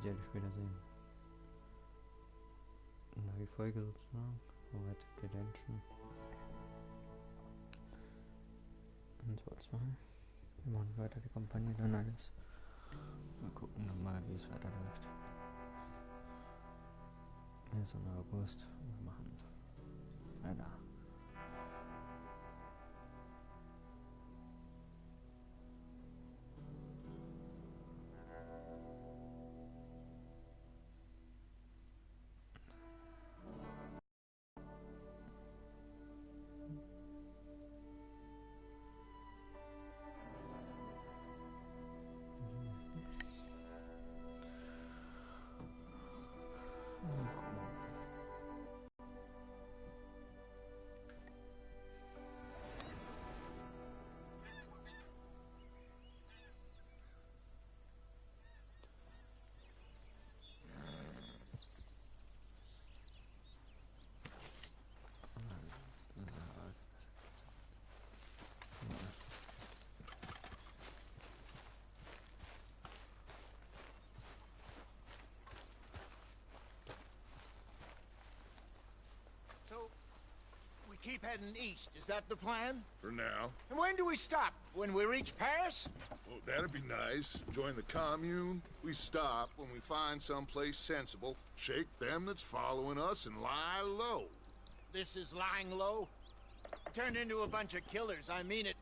werde ich später sehen. Neue Folge sozusagen. Red Redemption. Und zwar 2. Wir machen weiter die Kampagne dann alles. Wir gucken nochmal, wie es weiterläuft. Jetzt im August. Wir machen weiter. Keep heading east. Is that the plan? For now. And when do we stop? When we reach Paris? Well, that'd be nice. Join the commune. We stop when we find someplace sensible, shake them that's following us, and lie low. This is lying low? Turned into a bunch of killers, I mean it.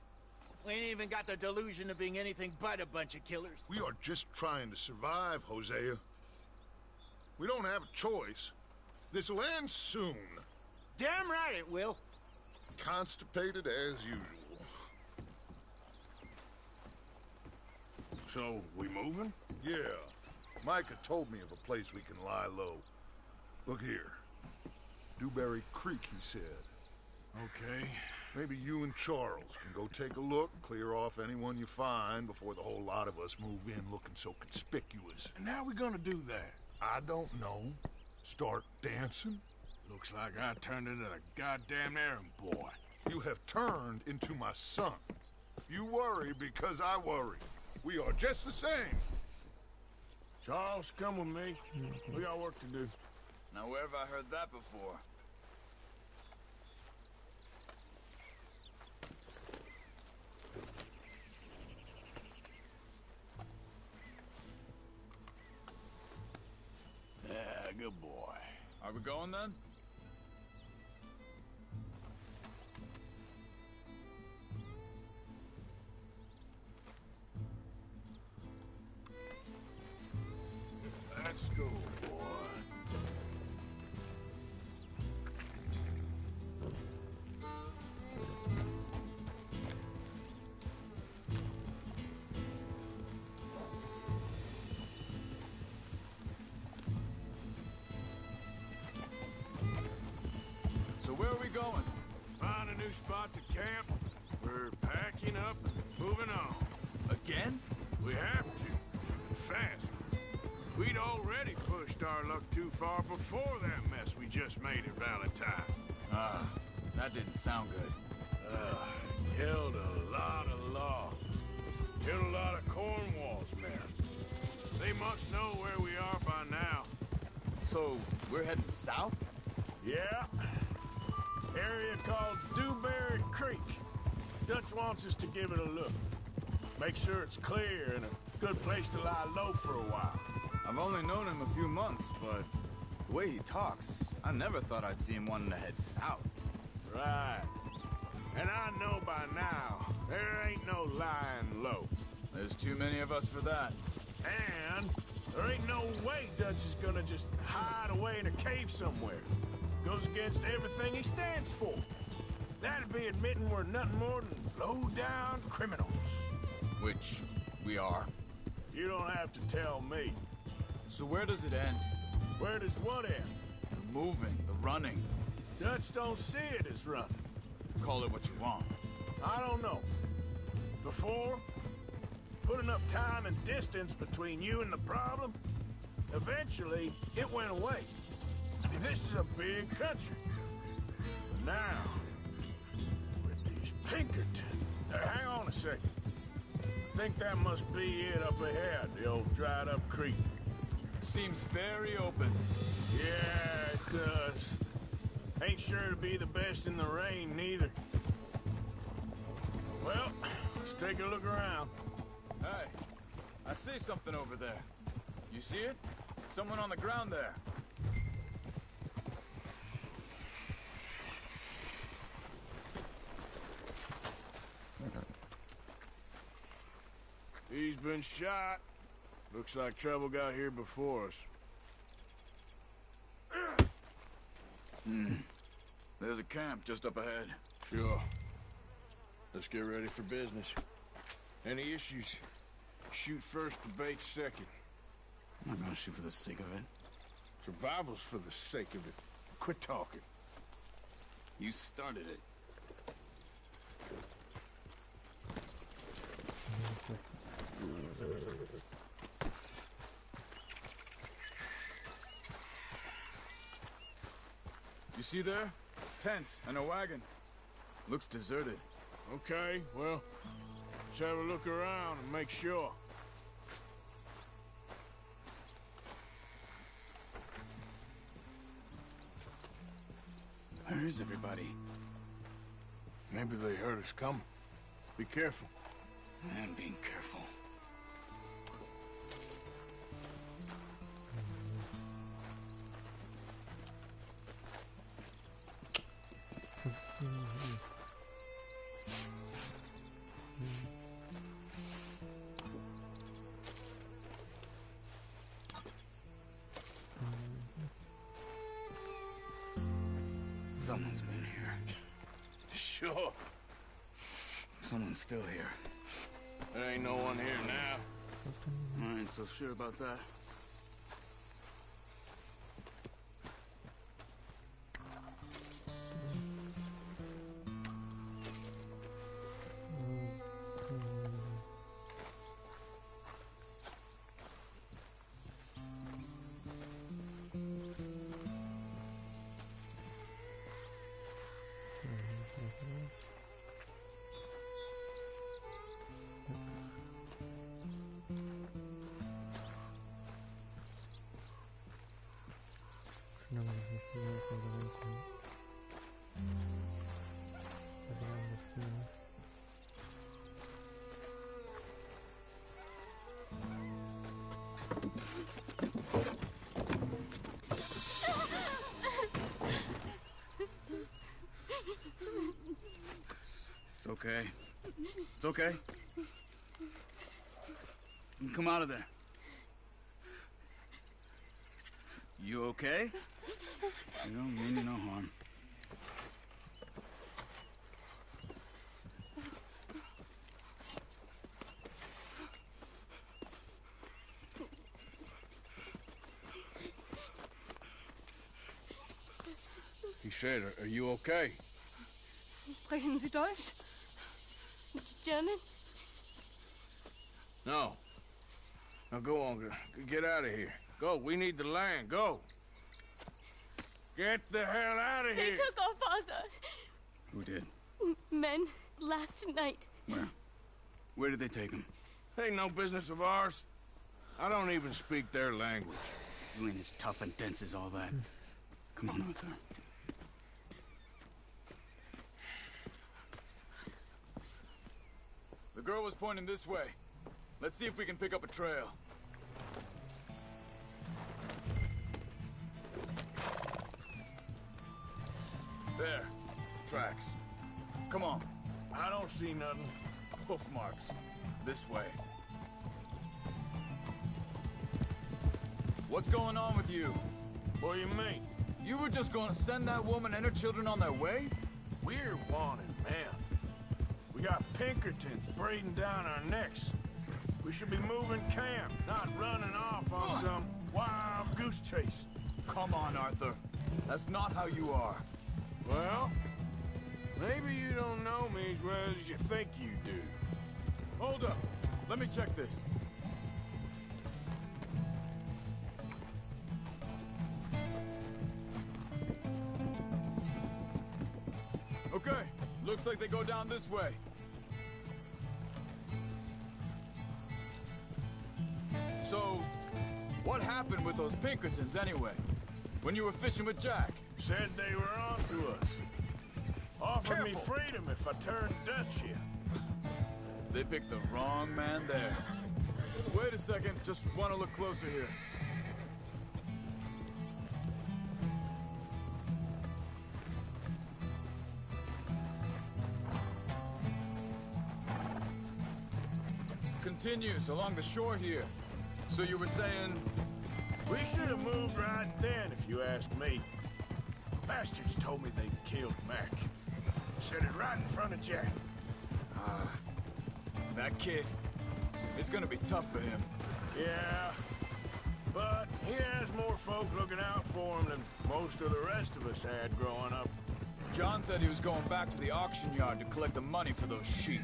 We ain't even got the delusion of being anything but a bunch of killers. We are just trying to survive, Hosea. We don't have a choice. This'll end soon. Damn right it will. Constipated as usual. So, we moving? Yeah. Micah told me of a place we can lie low. Look here. Dewberry Creek, he said. Okay. Maybe you and Charles can go take a look and clear off anyone you find before the whole lot of us move in looking so conspicuous. And how we gonna do that? I don't know. Start dancing? Looks like I turned into the goddamn errand boy. You have turned into my son. You worry because I worry. We are just the same. Charles, come with me. We got work to do. Now, where have I heard that before? Yeah, good boy. Are we going then? Let's go, boy. So where are we going? Find a new spot to camp. We're packing up and moving on. Again? We have to. Fast. We'd already pushed our luck too far before that mess we just made at Valentine. That didn't sound good. Killed a lot of law. Killed a lot of Cornwall's men. They must know where we are by now. So, we're heading south? Yeah. Area called Dewberry Creek. Dutch wants us to give it a look. Make sure it's clear and a good place to lie low for a while. I've only known him a few months, but the way he talks, I never thought I'd see him wanting to head south. Right. And I know by now, there ain't no lying low. There's too many of us for that. And there ain't no way Dutch is gonna just hide away in a cave somewhere. Goes against everything he stands for. That'd be admitting we're nothing more than low-down criminals. Which we are. You don't have to tell me. So where does it end? Where does what end? The moving, the running. Dutch don't see it as running. Call it what you want. I don't know. Before, put enough time and distance between you and the problem, eventually it went away. I mean, this is a big country. But now, with these Pinkerton... hang on a second. I think that must be it up ahead, the old dried-up creek. seems very open. Yeah, it does. Ain't sure to be the best in the rain, neither. Well, let's take a look around. Hey, I see something over there. You see it? Someone on the ground there. He's been shot. Looks like trouble got here before us. There's a camp just up ahead. Sure. Let's get ready for business. Any issues? Shoot first, debate second. I'm not gonna shoot for the sake of it. Survival's for the sake of it. Quit talking. You started it. You see there? Tents and a wagon. Looks deserted. Okay, well, let's have a look around and make sure. Where is everybody? Maybe they heard us coming. Be careful. I am being careful. Someone's been here. Sure. Someone's still here. There ain't no one here now. I ain't so sure about that. It's okay. It's okay. You can come out of there. You okay? You don't mean you no harm. He said, are you okay? Sprechen Sie Deutsch? German? No. Now go on, get out of here. Go, we need the land, go. Get the hell out of They here. took our father. Who did? Men, last night. Where? Where did they take him? Ain't no business of ours. I don't even speak their language. You ain't as tough and dense as all that. Come on, Arthur. The girl was pointing this way. Let's see if we can pick up a trail. There. Tracks. Come on. I don't see nothing. Hoof marks. This way. What's going on with you? What do you mean? You were just going to send that woman and her children on their way? We're wanted, man. We got Pinkertons breathing down our necks. We should be moving camp, not running off on some wild goose chase. Come on, Arthur. That's not how you are. Well, maybe you don't know me as well as you think you do. Hold up. Let me check this. Okay. Looks like they go down this way. So, what happened? happened with those Pinkertons, anyway? When you were fishing with Jack? Said they were on to us. Offered me freedom if I turned Dutch here. They picked the wrong man there. Wait a second, just want to look closer here. Continues along the shore here. So you were saying... We should have moved right then, if you ask me. Bastards told me they'd killed Mac. Said it right in front of Jack. That kid, it's gonna be tough for him. Yeah, but he has more folk looking out for him than most of the rest of us had growing up. John said he was going back to the auction yard to collect the money for those sheep.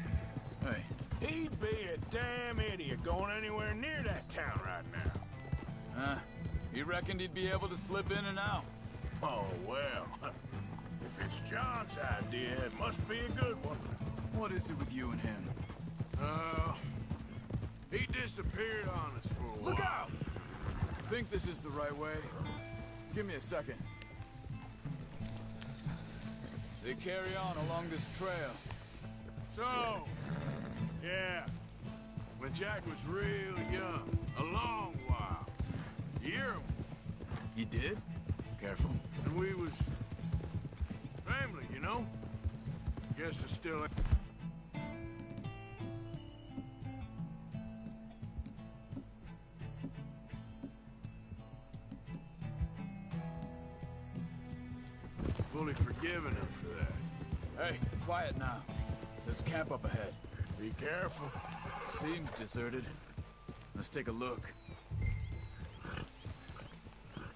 Hey. He'd be a damn idiot going anywhere near that town right now. He reckoned he'd be able to slip in and out. Oh, well. If it's John's idea, it must be a good one. What is it with you and him? He disappeared on us for a while. Look out! Think this is the right way? Give me a second. They carry on along this trail. So, yeah, when Jack was real young, a long while. You hear him? You did? Careful. And we was family, you know? Guess it's still... fully forgiven him for that. Hey, quiet now. There's a camp up ahead. Be careful. Seems deserted. Let's take a look.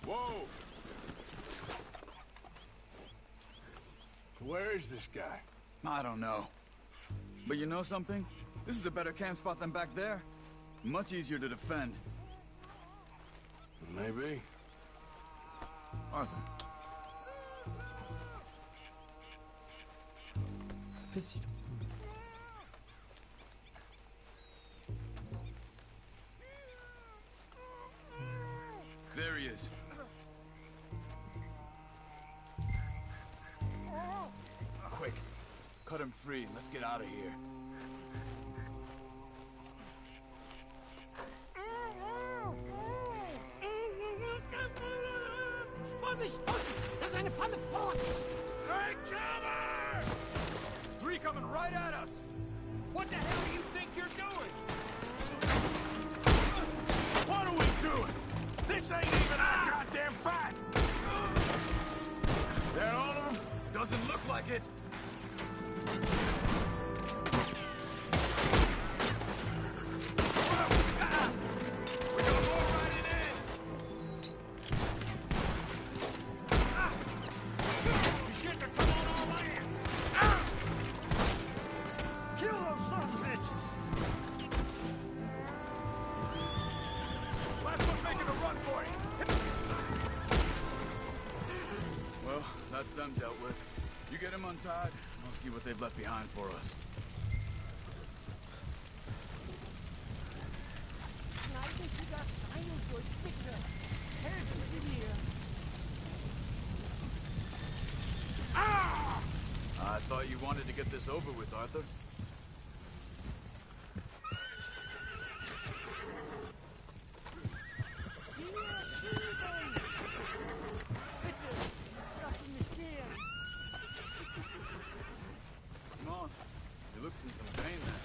Whoa! Where is this guy? I don't know. But you know something? This is a better camp spot than back there. Much easier to defend. Maybe. Arthur. Piss dich doch. There he is. Quick, cut him free and let's get out of here. Vorsicht, Vorsicht! Das ist eine Falle! Vorsicht! Take cover! Three coming right at us! What the hell do you think you're doing? What are we doing? This ain't even our goddamn fight! They're all of them? Doesn't look like it. We got more riding in. You shit to come on our land! Kill those sons of bitches! Last one's making a run for it. Well, that's them dealt with. You get them untied, I'll see what they've left behind for us. Schneiden Sie das Seil durch, bitte! Helfen Sie mir! I thought you wanted to get this over with, Arthur. Come on. He looks in some pain there.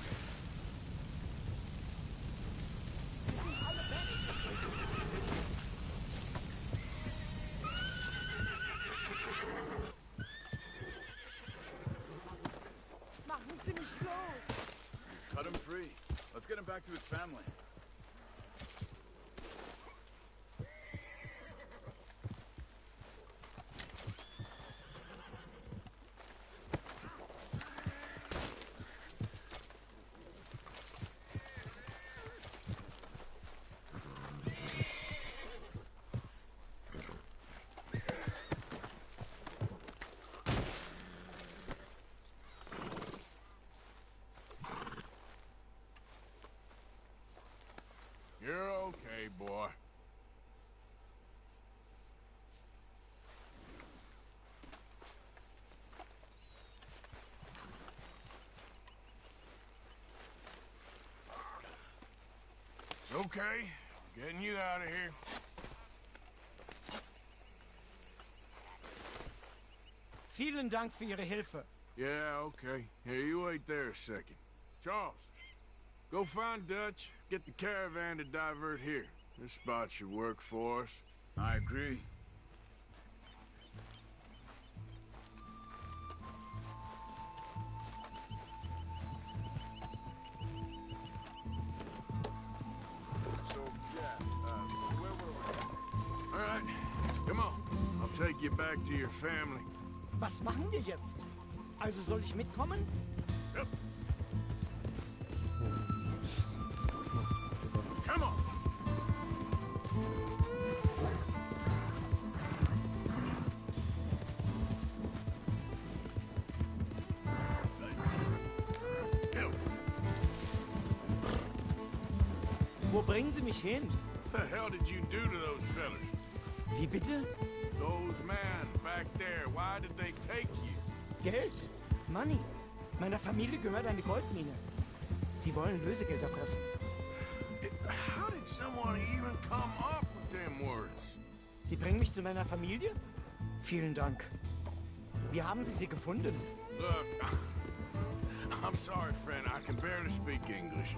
Machen Sie mich los! Cut him free. Let's get him back to his family. Okay, getting you out of here. Vielen Dank für Ihre Hilfe. Yeah, okay. Here, you wait there a second. Charles, go find Dutch. Get the caravan to divert here. This spot should work for us. I agree. So, yeah, where were we? All right, come on. I'll take you back to your family. Was machen wir jetzt? Also soll ich mitkommen? Yep. Come on. Wo bringen Sie mich hin? What the hell did you do to those fellas? Wie bitte? Those men back there, why did they take you? Geld? Money? Meiner Familie gehört eine Goldmine. Sie wollen Lösegeld erpressen. How did someone even come up with them words? Sie bringen mich zu meiner Familie? Vielen Dank. Wie haben Sie sie gefunden? Look, I'm sorry, friend. I can barely speak English.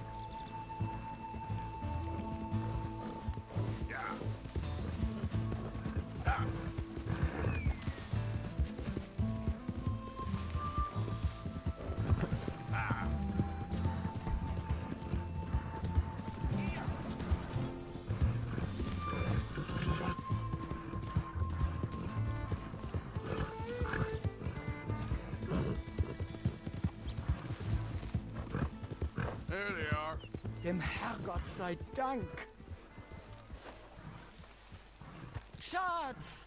Yeah. Ah. Ah. There they are. Dem Herrgott sei Dank. Schatz!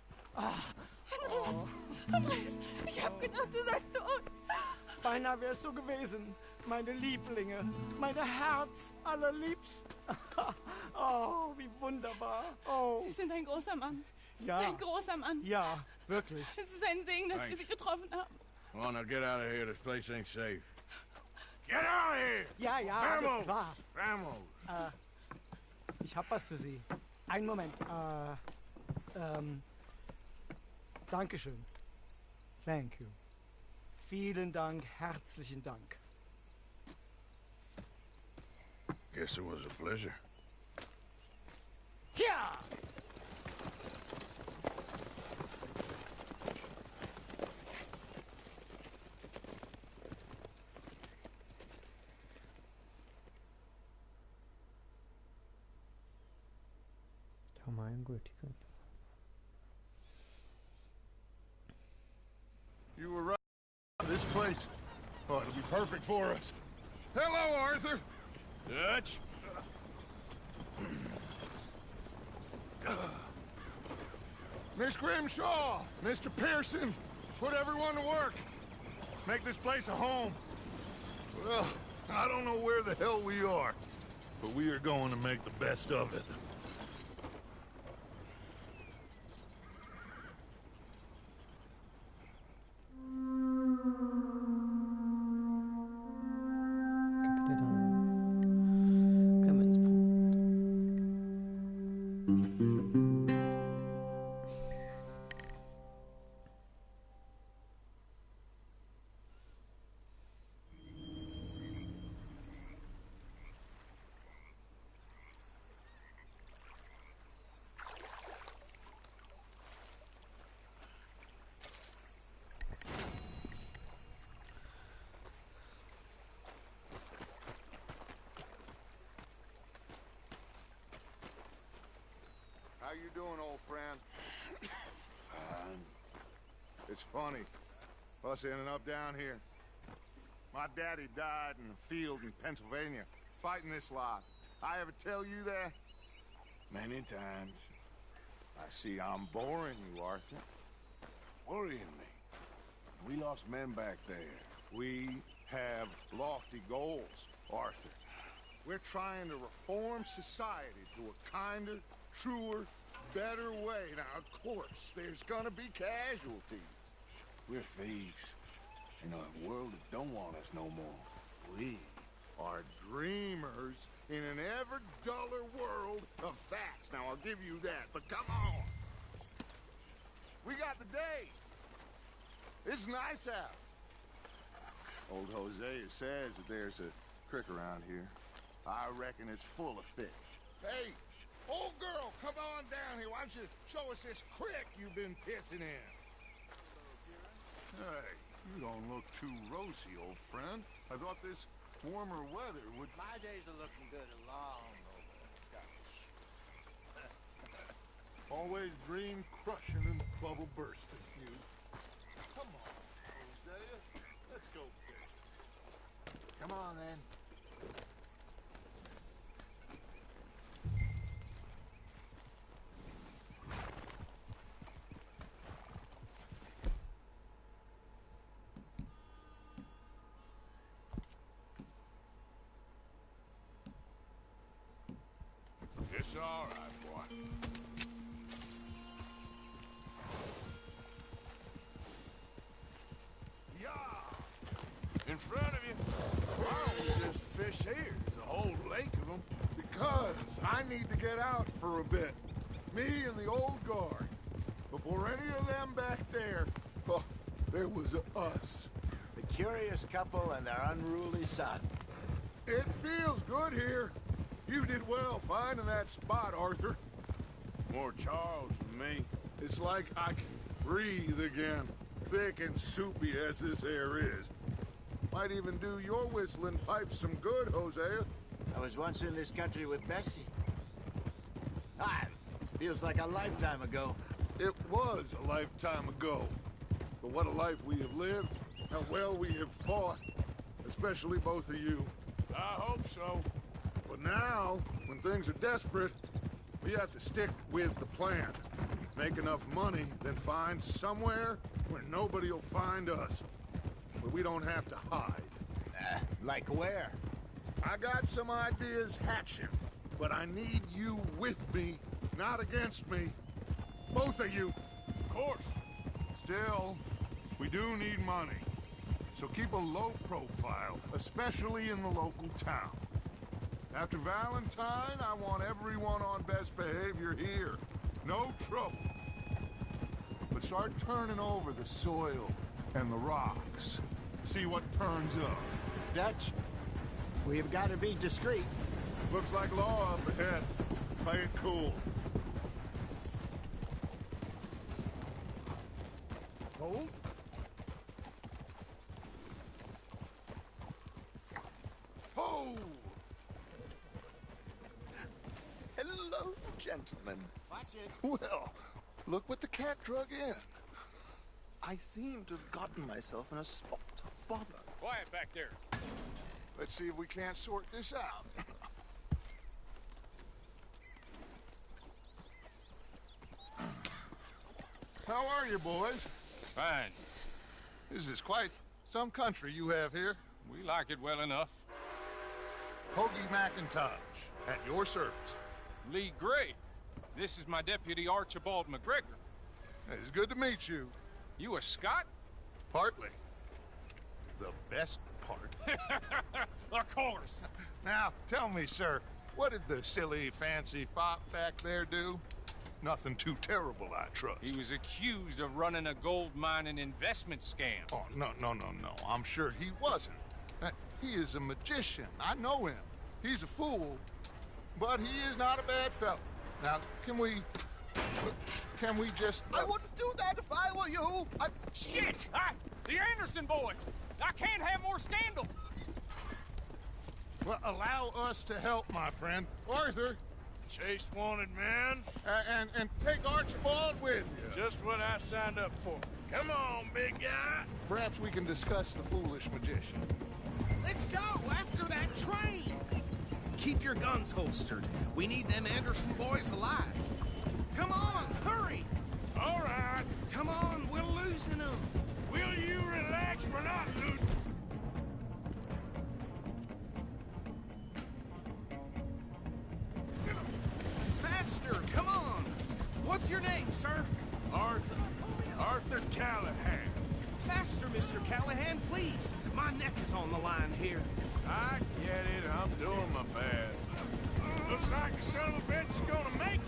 Andreas, ich hab gedacht, du seist tot. Beinahe wär's so gewesen. Meine Lieblinge, meine Herz allerliebsten. Oh, wie wunderbar. Oh, Sie sind ein großer Mann. ja, Ein großer Mann. ja, wirklich. Es ist ein Segen, dass wir Thanks. Sie getroffen haben. Come on, now get out of here. This place ain't safe. Get out of here! Ja, ja, Vamos! alles klar. Vamos! Ich hab was für Sie. Einen Moment. Dankeschön. Thank you. Vielen Dank, herzlichen Dank. Guess it was a pleasure. Ja! Ja, mein Güte. You were right. This place, oh, it'll be perfect for us. Hello, Arthur. Dutch? Miss Grimshaw, Mr. Pearson, put everyone to work. Make this place a home. Well, I don't know where the hell we are, but we are going to make the best of it. How you doing, old friend? Fine. It's funny, us ending up down here. My daddy died in a field in Pennsylvania, fighting this lot. I ever tell you that? Many times. I see I'm boring you, Arthur. Worrying me. We lost men back there. We have lofty goals, Arthur. We're trying to reform society to a kinder, truer, better way. Now, of course, there's gonna be casualties. We're thieves. In a world that don't want us no more. We are dreamers in an ever duller world of facts. Now, I'll give you that, but come on. We got the day. It's nice out. Old Hosea says that there's a creek around here. I reckon it's full of fish. Hey, old girl, come on down here. Why don't you show us this creek you've been pissing in? Hey, you don't look too rosy, old friend. I thought this warmer weather would... My days are looking good along over Scotch. Always dream crushing and bubble bursting, you. Come on, Hosea. Let's go fishing. Come on, then. It's all right, boy. Yeah! In front of you. Why don't we just fish here? There's a whole lake of them. Because I need to get out for a bit. Me and the old guard. Before any of them back there, oh, there was us. The curious couple and their unruly son. It feels good here. You did well finding that spot, Arthur. More Charles than me. It's like I can breathe again, thick and soupy as this air is. Might even do your whistling pipes some good, Hosea. I was once in this country with Bessie. Feels like a lifetime ago. It was a lifetime ago. But what a life we have lived, how well we have fought. Especially both of you. I hope so. But now, when things are desperate, we have to stick with the plan. Make enough money, then find somewhere where nobody will find us. Where we don't have to hide. Like where? I got some ideas hatching, but I need you with me, not against me. Both of you. Of course. Still, we do need money. So keep a low profile, especially in the local town. After Valentine, I want everyone on best behavior here. No trouble. But start turning over the soil and the rocks. See what turns up. Dutch, we've got to be discreet. Looks like law up ahead. Play it cool. Hold. Ho! Hello, gentlemen. Watch it. Well, look what the cat drug in. I seem to have gotten myself in a spot of bother. Quiet back there. Let's see if we can't sort this out. How are you, boys? Fine. This is quite some country you have here. We like it well enough. Hoagie McIntosh, at your service. Lee Gray. This is my deputy Archibald McGregor. It's good to meet you. You a Scot? Partly. The best part. Of course. Now, tell me, sir, what did the silly, fancy fop back there do? Nothing too terrible, I trust. He was accused of running a gold mining investment scam. Oh, no. I'm sure he wasn't. He is a magician. I know him. He's a fool, but he is not a bad fellow. Now, can we just... I wouldn't do that if I were you. Shit! The Anderson boys! I can't have more scandal! Well, allow us to help, my friend. Arthur, Chase wanted man. and take Archibald with you. Just what I signed up for. Come on, big guy. Perhaps we can discuss the foolish magician. Let's go after that train. Keep your guns holstered. We need them Anderson boys alive. Come on, hurry. All right. Come on, we're losing them. Will you relax? We're not looting. Faster, come on. What's your name, sir? Arthur Callahan. faster, Mr. Callahan, please. My neck is on the line here. I get it. I'm doing my best. Looks like the son of a bitch is gonna make it.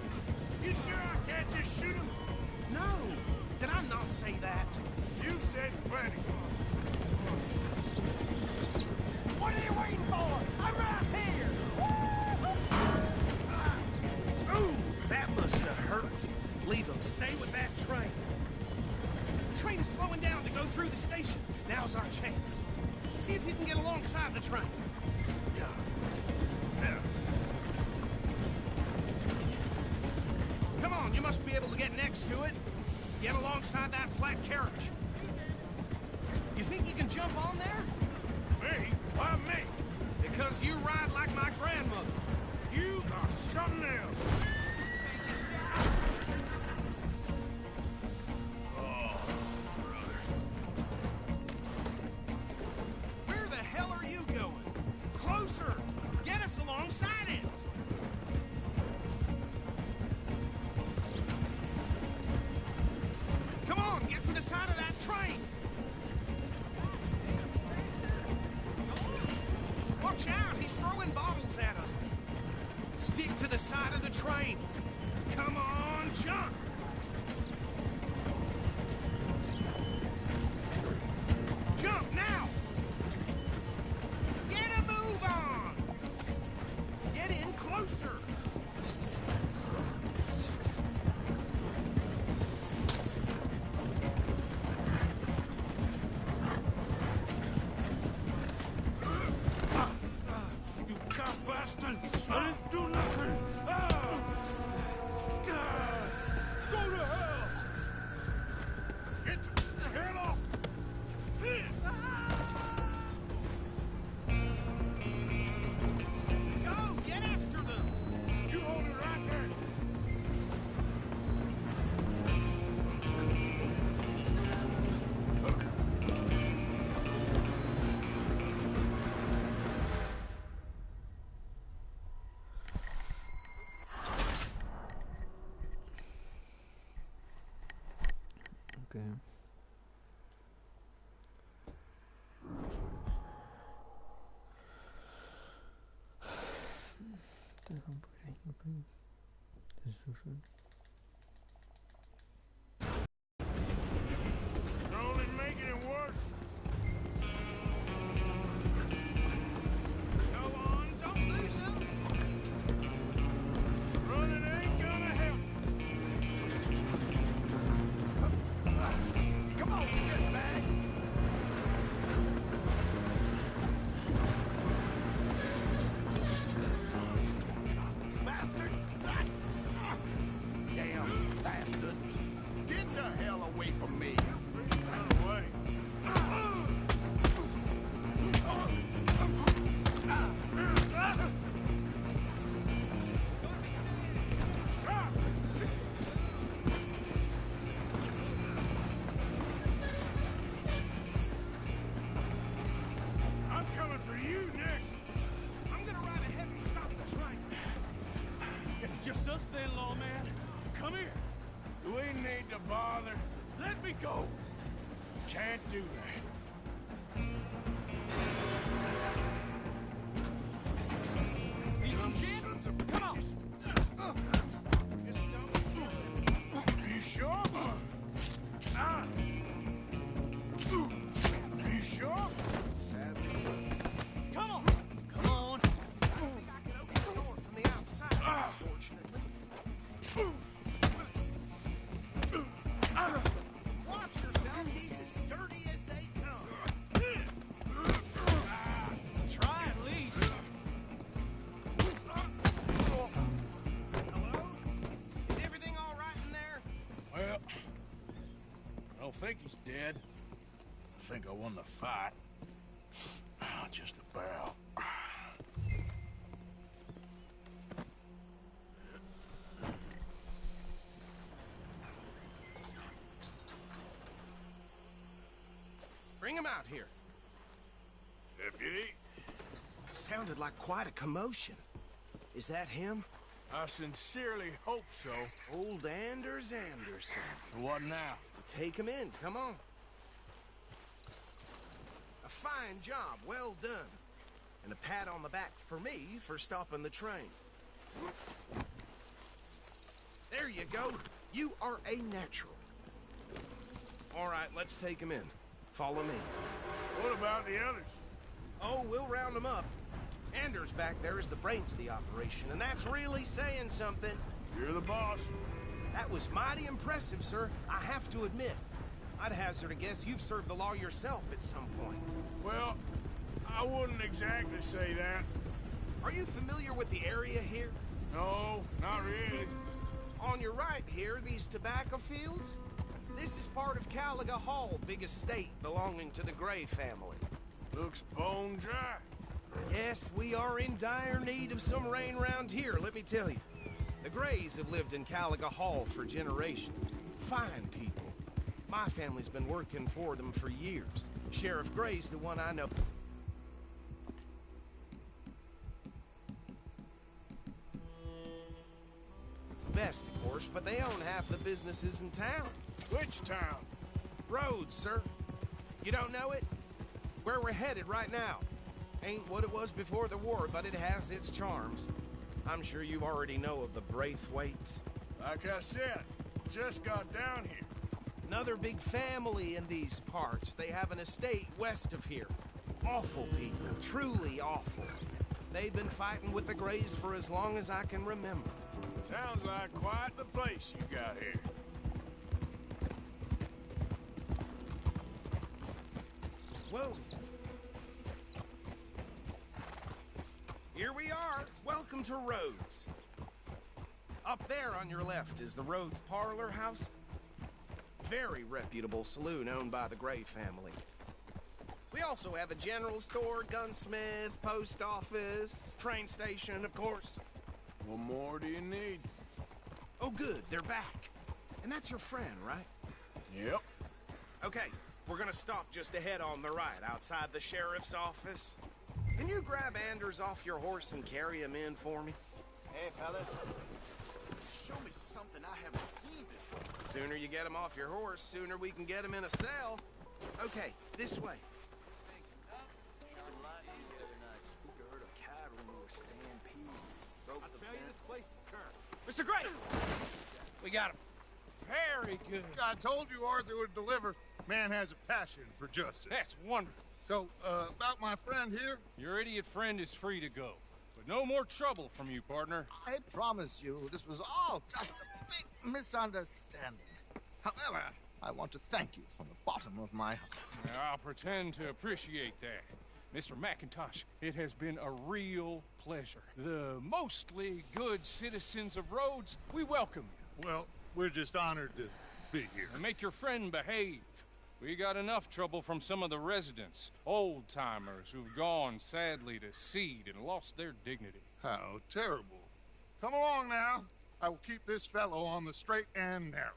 You sure I can't just shoot him? No, did I not say that? You said plenty. What are you waiting for? I'm right here! Ooh, that must have hurt. Leave him. Stay with that train. The train is slowing down to go through the station. Now's our chance. See if you can get alongside the train. Come on, you must be able to get next to it. Get alongside that flat carriage. You think you can jump on there? Me? Why me? Because you ride like my grandmother. You are something else. Oh, brother. Where the hell are you going? Closer! Get us alongside it! Come on, get to the side of that train! Watch out, he's throwing bottles at us. Stick to the side of the train. Come on, jump! Jump now! Get a move on! Get in closer! You cop bastard! I didn't do nothing! Ah! God! Go to hell! Get the hell off! Go, get after them! You hold it right there! Okay. Daran wurde ich hängen geblieben. Das ist so schön. You're only making it worse. Go on, don't lose them! Running ain't gonna help. Come on, shitbag! Bastard! Damn bastard! Get the hell away from me! Run away. Stop! I'm coming for you next. I'm gonna ride ahead and stop the train. It's just us then, lawman. Come here. Do we need to bother? Let me go. Can't do that. Need some gin? Sons of Come on! bitches. Are you sure? Ah. Are you sure? Come on. Come on. I think I can open the door from the outside, unfortunately. Watch yourself, he's as dirty as they come. Try at least. Hello? Is everything all right in there? Well, I don't think he's dead. I think I won the fight. Just about. Bring him out here. Deputy, Sounded like quite a commotion. Is that him? I sincerely hope so. Old Anders Anderson. What now? Take him in, come on. A fine job, well done. And a pat on the back for me for stopping the train. There you go. You are a natural. All right, let's take him in. Follow me. What about the others? Oh, we'll round them up. Anders back there is the brains of the operation, and that's really saying something. You're the boss. That was mighty impressive, sir. I have to admit. I'd hazard a guess you've served the law yourself at some point. Well, I wouldn't exactly say that. Are you familiar with the area here? No, not really. On your right here, these tobacco fields? This is part of Caliga Hall, big estate belonging to the Gray family. Looks bone dry. Yes, we are in dire need of some rain round here, let me tell you. The Grays have lived in Caliga Hall for generations. Fine people. My family's been working for them for years. Sheriff Gray's the one I know. Best, of course, but they own half the businesses in town. Which town? Rhodes, sir. You don't know it? Where we're headed right now. Ain't what it was before the war, but it has its charms. I'm sure you already know of the Braithwaites. Like I said, just got down here. Another big family in these parts. They have an estate west of here. Awful people, truly awful. They've been fighting with the Grays for as long as I can remember. Sounds like quite the place you got here. Whoa. Here we are. Welcome to Rhodes. Up there on your left is the Rhodes Parlor House. Very reputable saloon owned by the Gray family. We also have a general store, gunsmith, post office, train station, of course. What more do you need? Oh, good. They're back. And that's your friend, right? Yep. Okay, we're gonna stop just ahead on the right, outside the sheriff's office. Can you grab Anders off your horse and carry him in for me? Hey, fellas. Show me something I haven't seen before. Sooner you get him off your horse, sooner we can get him in a cell. Okay, this way. Mr. Gray! We got him. Very good. I told you Arthur would deliver. Man has a passion for justice. That's wonderful. So, about my friend here? Your idiot friend is free to go. But no more trouble from you, partner. I promise you, this was all just a big misunderstanding. However, I want to thank you from the bottom of my heart. I'll pretend to appreciate that. Mr. McIntosh, it has been a real pleasure. The mostly good citizens of Rhodes, we welcome you. Well, we're just honored to be here. And make your friend behave. We got enough trouble from some of the residents, old-timers who've gone, sadly, to seed and lost their dignity. How terrible. Come along now. I will keep this fellow on the straight and narrow.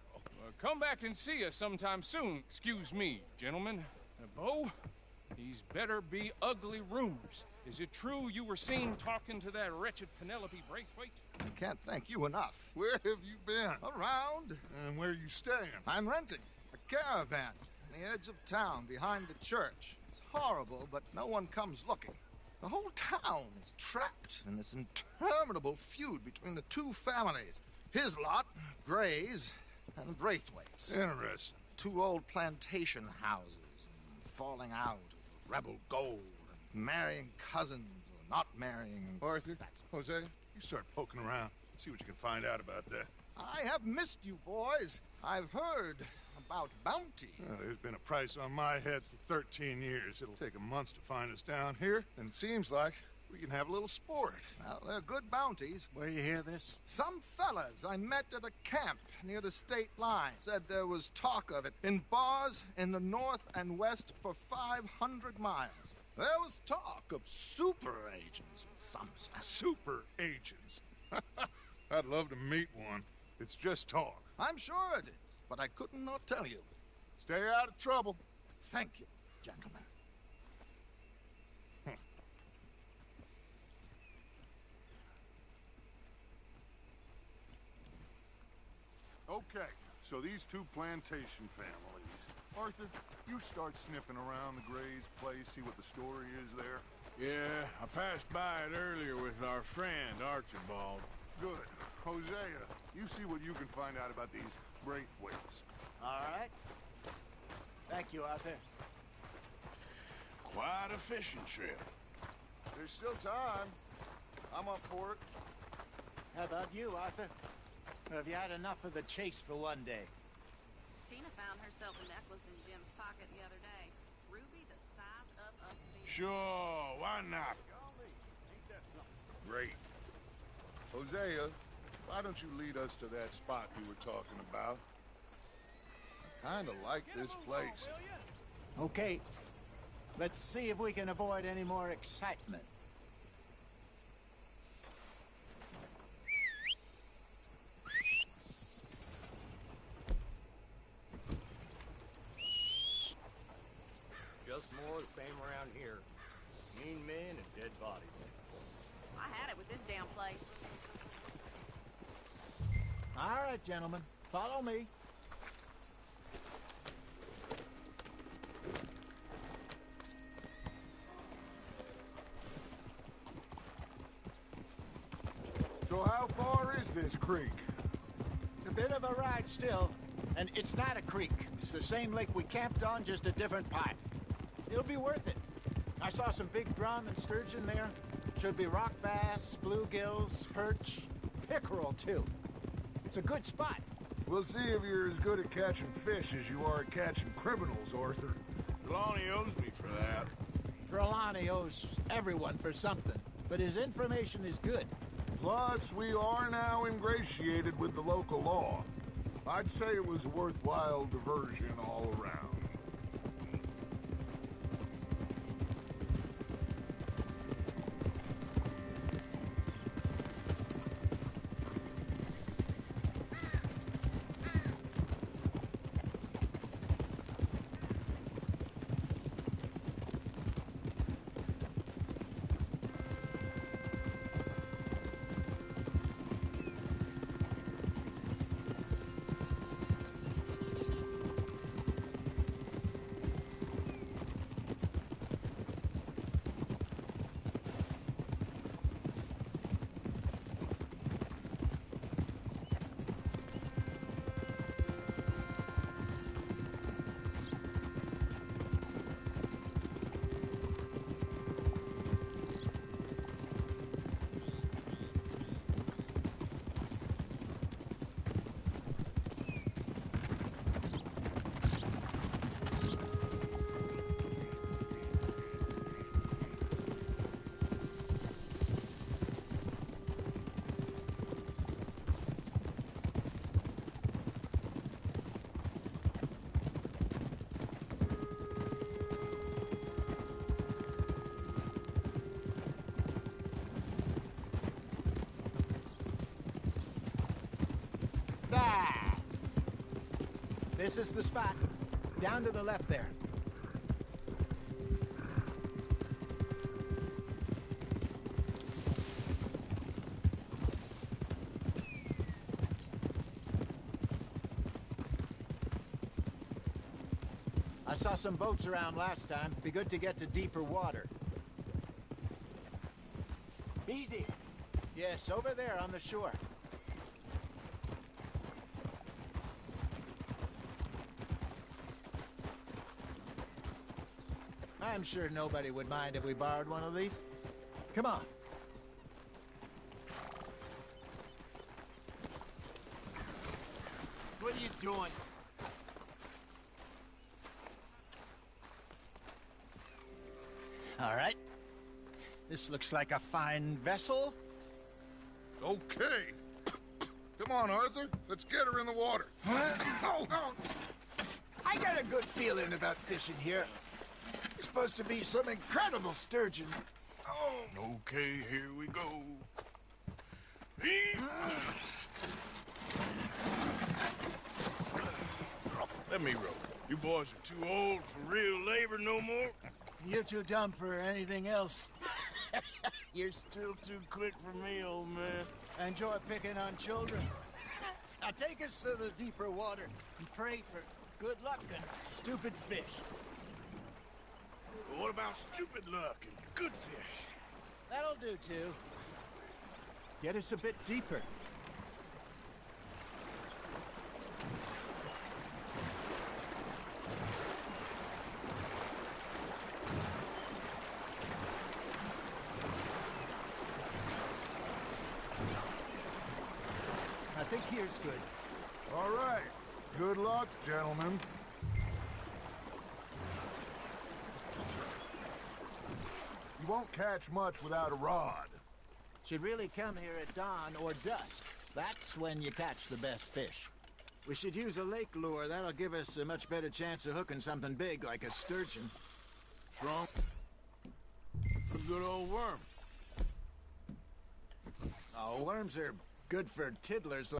Come back and see us sometime soon. Excuse me, gentlemen. Bo, these better be ugly rumors. Is it true you were seen talking to that wretched Penelope Braithwaite? I can't thank you enough. Where have you been? Around. And where are you staying? I'm renting a caravan on the edge of town behind the church. It's horrible, but no one comes looking. The whole town is trapped in this interminable feud between the two families. His lot, Gray's, and Braithwaite's. Interesting. Two old plantation houses, and falling out of rebel gold, and marrying cousins or not marrying. Arthur, Jose, you start poking around. See what you can find out about that. I have missed you, boys. I've heard about bounty. Well, there's been a price on my head for 13 years. It'll take a month to find us down here, and it seems like we can have a little sport. Well, they're good bounties. Where you hear this? Some fellas I met at a camp near the state line said there was talk of it in bars in the north and west for 500 miles. There was talk of super agents of some sort. Super agents. I'd love to meet one. It's just talk. I'm sure it is, but I couldn't not tell you. Stay out of trouble. Thank you, gentlemen. Okay, so these two plantation families. Arthur, you start sniffing around the Gray's place, see what the story is there. Yeah, I passed by it earlier with our friend, Archibald. Good. Hosea, you see what you can find out about these Braithwaites. All right. Thank you, Arthur. Quite a fishing trip. There's still time. I'm up for it. How about you, Arthur? Have you had enough of the chase for one day? Tina found herself a necklace in Jim's pocket the other day. Ruby the size of a fish. Sure, why not? Great. Hosea, why don't you lead us to that spot you were talking about? I kinda like this place. Okay. Let's see if we can avoid any more excitement. Just more of the same around here. Mean men and dead bodies. I had it with this damn place. All right, gentlemen. Follow me. So how far is this creek? It's a bit of a ride still, and it's not a creek. It's the same lake we camped on, just a different part. It'll be worth it. I saw some big drum and sturgeon there. Should be rock bass, bluegills, perch, pickerel too. It's a good spot. We'll see if you're as good at catching fish as you are at catching criminals, Arthur. Lonnie owes me for that. Trelawney owes everyone for something, but his information is good. Plus, we are now ingratiated with the local law. I'd say it was a worthwhile diversion all around. This is the spot. Down to the left there. I saw some boats around last time. Be good to get to deeper water. Easy. Yes, over there on the shore. I'm sure nobody would mind if we borrowed one of these. Come on. What are you doing? All right. This looks like a fine vessel. Okay. Come on, Arthur. Let's get her in the water. Oh. I got a good feeling about fishing here. It's supposed to be some incredible sturgeon. Oh. Okay, here we go. Let me row. You boys are too old for real labor no more. You're too dumb for anything else. You're still too quick for me, old man. Enjoy picking on children. Now Now take us to the deeper water and pray for good luck and stupid fish. But what about stupid luck and good fish? That'll do, too. Get us a bit deeper. I think here's good. All right. Good luck, gentlemen. You won't catch much without a rod. Should really come here at dawn or dusk. That's when you catch the best fish. We should use a lake lure. That'll give us a much better chance of hooking something big like a sturgeon. Strong. A good old worm. Oh, worms are good for tiddlers.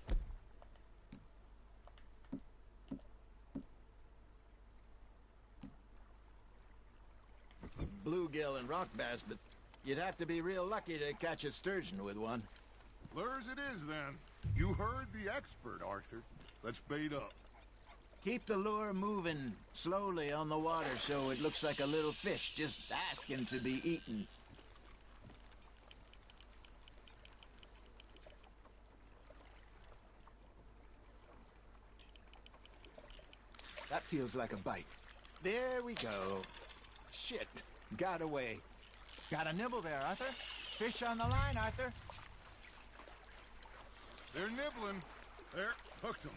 Bluegill and rock bass, but you'd have to be real lucky to catch a sturgeon with one. Lures it is, then. You heard the expert, Arthur. Let's bait up. Keep the lure moving slowly on the water so it looks like a little fish just asking to be eaten. That feels like a bite. There we go. Shit, got away. Got a nibble there, Arthur. Fish on the line, Arthur. They're nibbling. There, hooked them.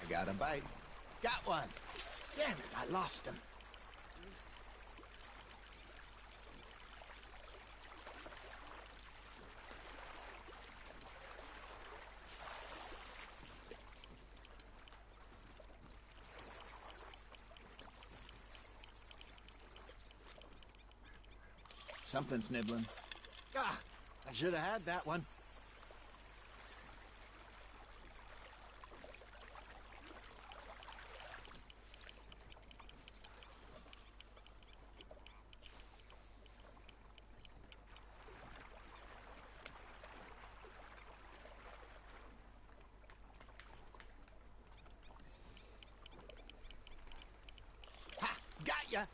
I got a bite. Got one. Damn it, I lost him. Something's nibbling. Ah, I should have had that one. Ha! Got ya!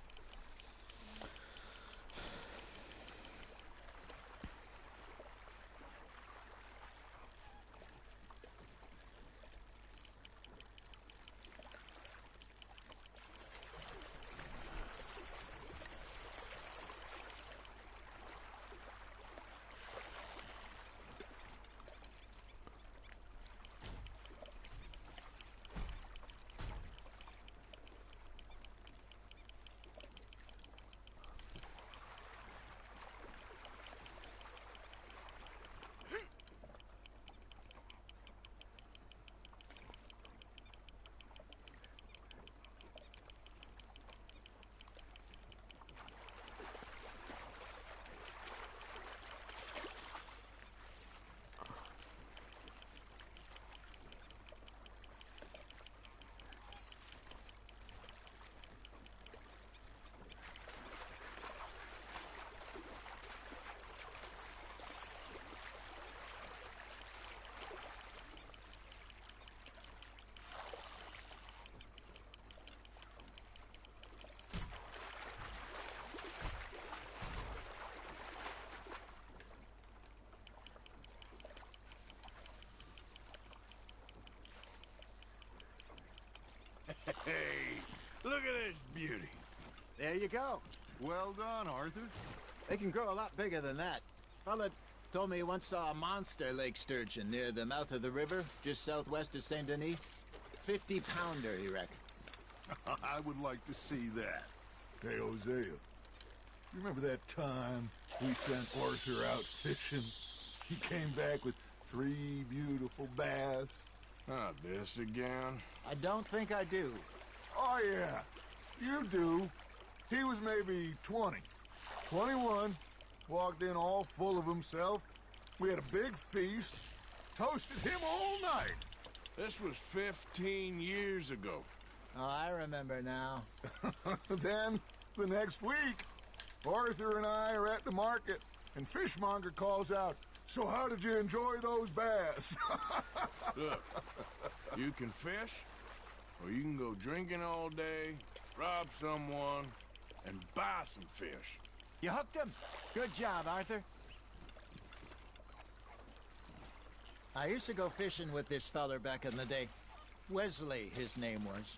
Hey, look at this beauty. There you go. Well done, Arthur. They can grow a lot bigger than that. Fella told me he once saw a monster lake sturgeon near the mouth of the river, just southwest of Saint Denis. 50-pounder, he reckoned. I would like to see that. Hey, Hosea, you remember that time we sent Arthur out fishing? He came back with 3 beautiful bass. Not this again. I don't think I do. Oh, yeah, you do. He was maybe 20. 21. Walked in all full of himself. We had a big feast. Toasted him all night. This was 15 years ago. Oh, I remember now. Then, the next week, Arthur and I are at the market, and Fishmonger calls out, "So how did you enjoy those bass?" Look, you can fish, or you can go drinking all day, rob someone, and buy some fish. You hooked him. Good job, Arthur. I used to go fishing with this feller back in the day. Wesley, his name was.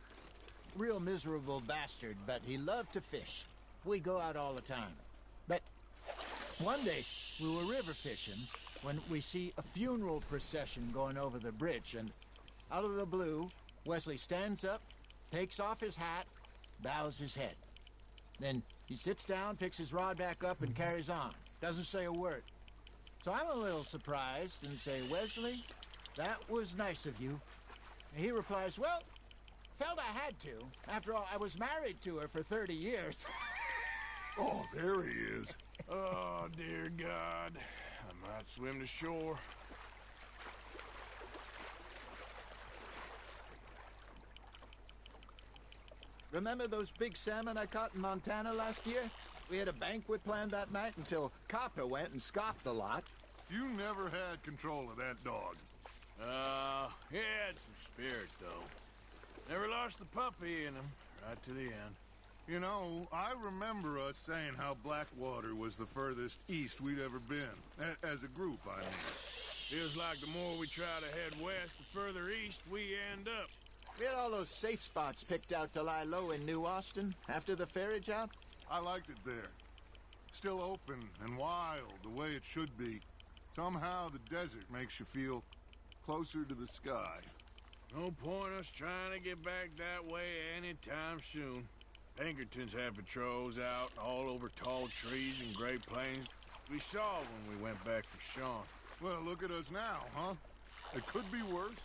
Real miserable bastard, but he loved to fish. We'd go out all the time. But one day, we were river fishing when we see a funeral procession going over the bridge, and out of the blue, Wesley stands up, takes off his hat, bows his head. Then he sits down, picks his rod back up, and carries on. Doesn't say a word. So I'm a little surprised and say, "Wesley, that was nice of you." And he replies, "Well, felt I had to. After all, I was married to her for 30 years. Oh, there he is. Oh, dear God. I might swim to shore. Remember those big salmon I caught in Montana last year? We had a banquet planned that night until Copper went and scoffed a lot. You never had control of that dog. He had some spirit, though. Never lost the puppy in him, right to the end. You know, I remember us saying how Blackwater was the furthest east we'd ever been. As a group, I mean. Feels like the more we try to head west, the further east we end up. We had all those safe spots picked out to lie low in New Austin after the ferry job. I liked it there. Still open and wild, the way it should be. Somehow the desert makes you feel closer to the sky. No point us trying to get back that way anytime soon. Pinkertons had patrols out all over tall trees and Great Plains. We saw when we went back for Sean. Well, look at us now, huh? It could be worse.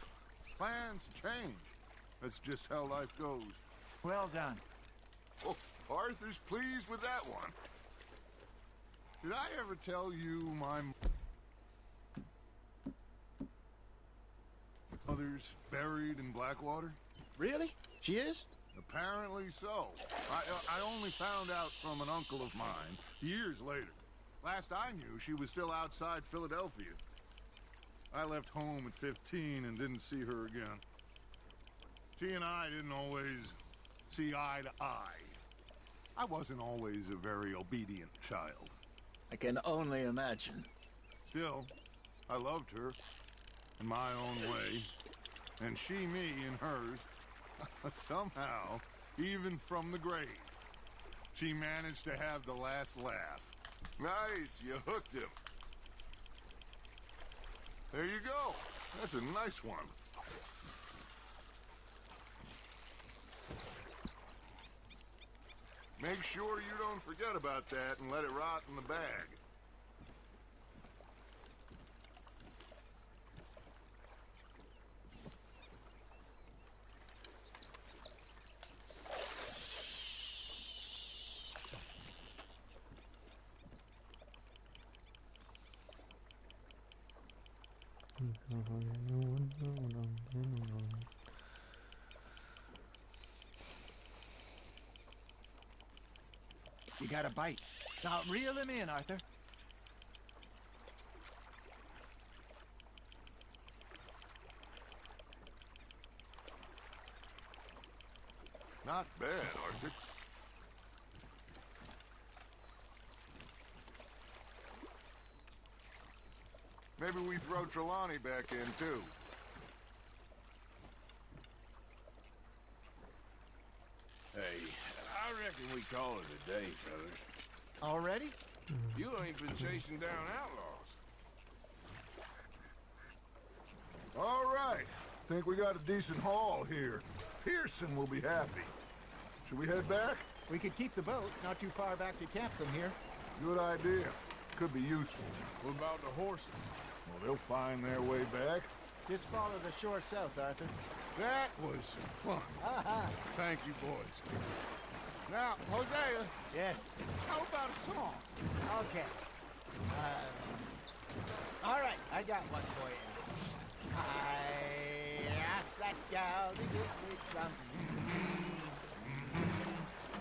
Plans change. That's just how life goes. Well done. Oh, Arthur's pleased with that one. Did I ever tell you my mother's buried in Blackwater? Really? She is? Apparently so. I only found out from an uncle of mine years later. Last I knew, she was still outside Philadelphia. I left home at 15 and didn't see her again. She and I didn't always see eye to eye. I wasn't always a very obedient child. I can only imagine. Still, I loved her in my own way, and she me in hers. Somehow, even from the grave, she managed to have the last laugh. Nice, you hooked him. There you go. That's a nice one. Make sure you don't forget about that and let it rot in the bag. You got a bite. Now reel him in, Arthur. Not bad, Arthur. Maybe we throw Trelawney back in, too. Hey, I reckon we call it a day, fellas. Already? You ain't been chasing down outlaws. All right. Think we got a decent haul here. Pearson will be happy. Should we head back? We could keep the boat not too far back to camp from here. Good idea. Could be useful. What about the horses? Well, they'll find their way back. Just follow the shore south, Arthur. That was fun. Thank you, boys. Now, Hosea. Yes. How about a song? Okay. All right, I got one for you. I asked that gal to give me some.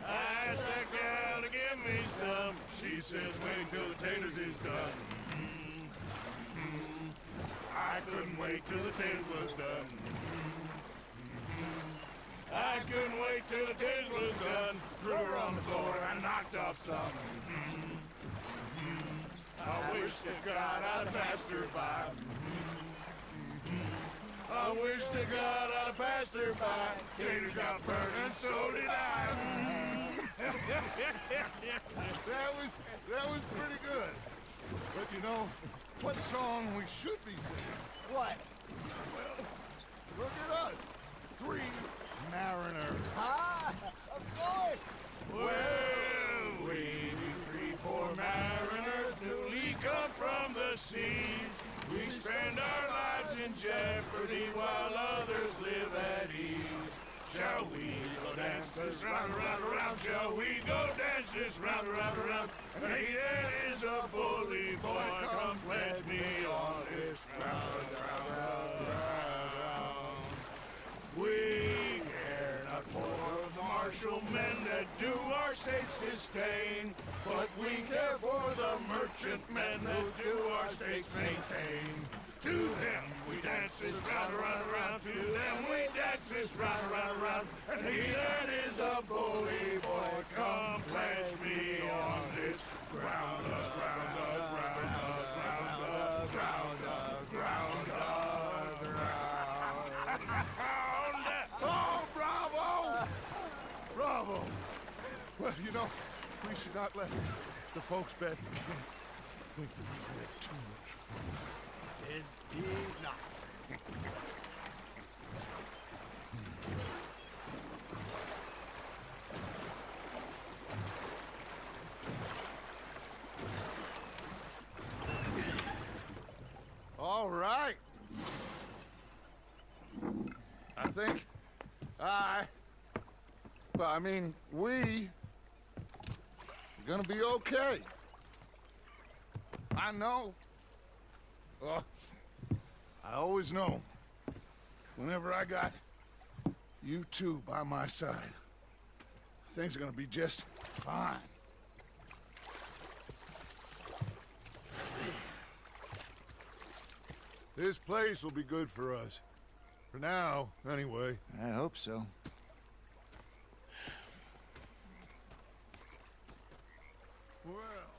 I asked that gal to give me some. She says wait till the taters is done. I couldn't wait till the taters was done. I couldn't wait till the taters was done. Threw her on the floor and knocked off some. I wish to God I'd passed her by. I wish to God I'd passed her by. Taters got burned and so did I. That was pretty good. But you know, what song we should be singing? What? Well, look at us. 3 mariners. Ah, of course. Well, we 3 poor mariners newly come from the seas. We spend our lives in jeopardy while others live at ease. Shall we go dance this round, round, round? Shall we go dance this round, round, round? Hey, that is a bully boy. Come pledge me on this ground, round, round, round. We care not for the martial men that do our state's disdain, but we care for the merchant men that do our state's maintain. To them we dance this round, round, round. To them we dance this round, round, round. And he that is a bully boy, come pledge me on this ground, ground, ground, ground, ground, ground, ground. Oh, bravo! Bravo! Well, you know, we should not let the folks back in the camp think that we had too much fun. Indeed not. All right. I think we are gonna be okay. I know. I always know. Whenever I got you two by my side, things are gonna be just fine. This place will be good for us. For now, anyway. I hope so. Well,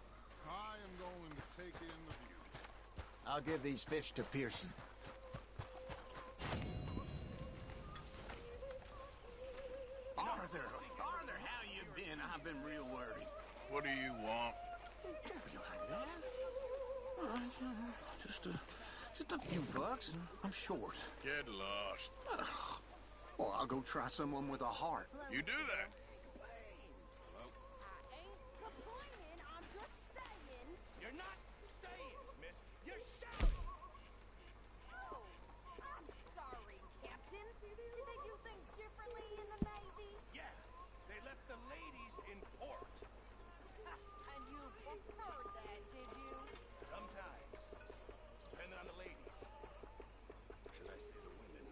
I am going to take in the view. I'll give these fish to Pearson. Arthur, how you been? I've been real worried. What do you want? Don't be like that. Just a few bucks. I'm short. Get lost. Well, I'll go try someone with a heart. You do that. You're not saying, miss. You're shouting. Oh, I'm sorry, Captain. Did they do things differently in the Navy? Yeah, they left the ladies in port. And you preferred that, did you? Sometimes, depending on the ladies. Or should I say the women?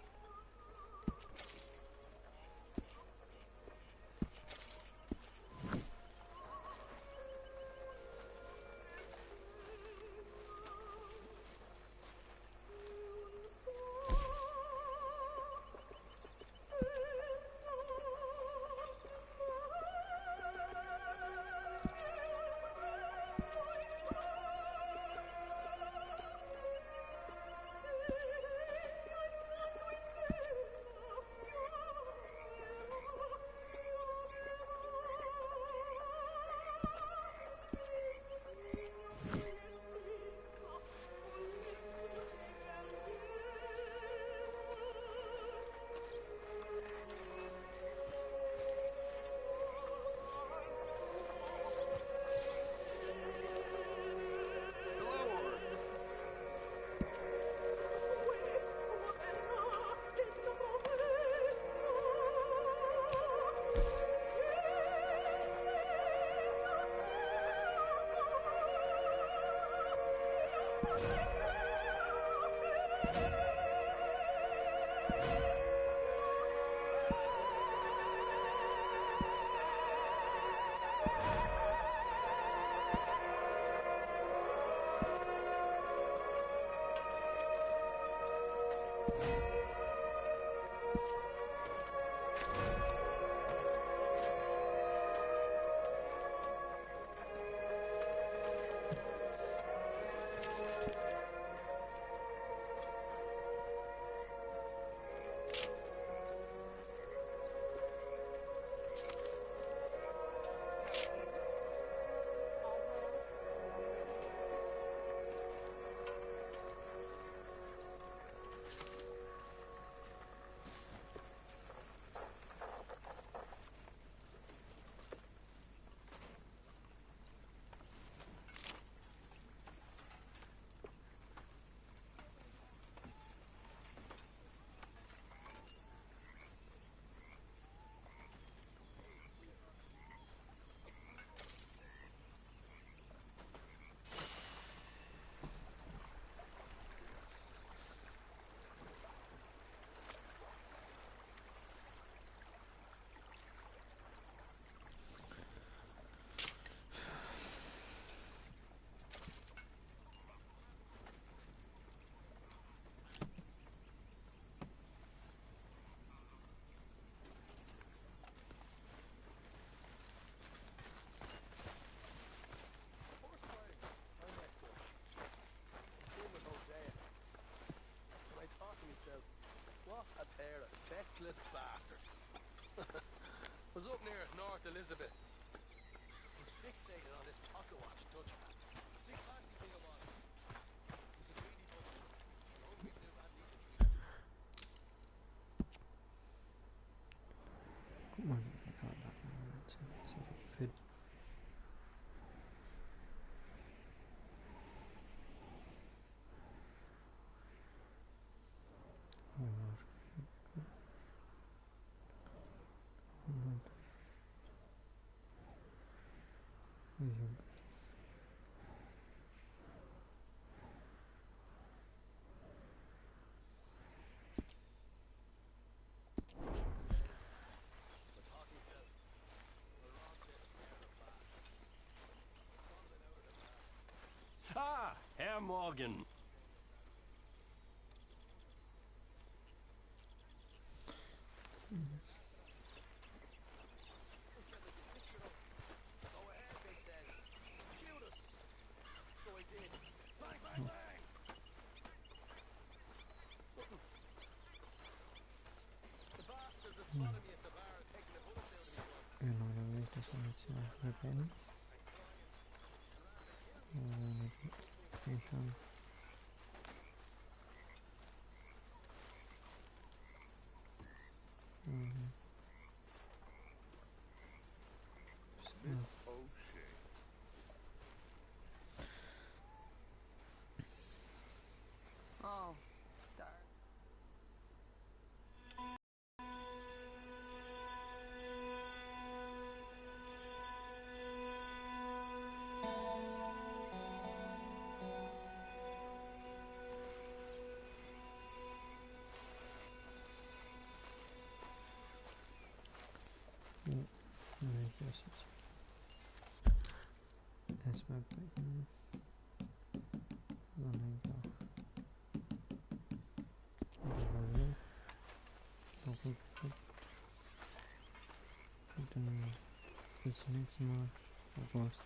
What a pair of feckless bastards. Was up near North Elizabeth. Was fixated on this pocket watch Dutch man. Big fancy thing it was. It was a greedy bugger. The only reason it ran these trees. Guck mal, fit. Ah, Herr Morgan. Genau, dann will ich das dann jetzt hier auch mal beenden. Schon. Oh, darn. Ich das jetzt erstmal beenden. Dann denke ich auch. Und dann bis zum nächsten Mal. August.